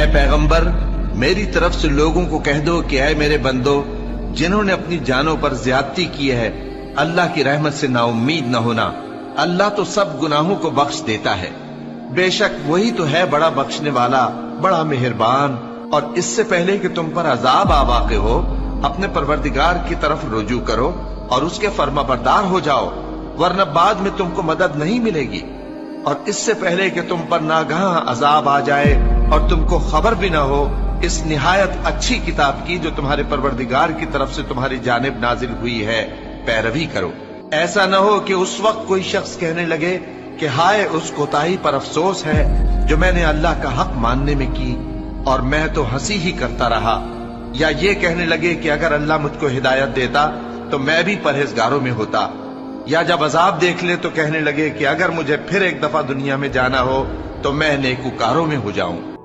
पैगंबर, मेरी तरफ से लोगों को कह दो कि ऐ मेरे बंदो, जिन्होंने अपनी जानों पर ज्यादती की है, अल्लाह की रहमत से नाउम्मीद न होना। अल्लाह तो सब गुनाहों को बख्श देता है। बेशक वही तो है बड़ा बख्शने वाला, बड़ा मेहरबान। और इससे पहले कि तुम पर अजाब आ वाक़े हो, अपने परवरदिगार की तरफ रुजू करो और उसके फर्माबरदार हो जाओ, वरना बाद में तुमको मदद नहीं मिलेगी। और इससे पहले कि तुम पर नागहां अजाब आ जाए और तुमको खबर भी ना हो, इस निहायत अच्छी किताब की जो तुम्हारे परवरदिगार की तरफ से तुम्हारी जानिब नाजिल हुई है, पैरवी करो। ऐसा न हो कि उस वक्त कोई शख्स कहने लगे कि हाय उस कोताही पर अफसोस है जो मैंने अल्लाह का हक मानने में की और मैं तो हंसी ही करता रहा। या ये कहने लगे कि अगर अल्लाह मुझको हिदायत देता तो मैं भी परहेजगारों में होता। या जब अजाब देख ले तो कहने लगे कि अगर मुझे फिर एक दफा दुनिया में जाना हो तो मैं नेकूकारों में हो जाऊं।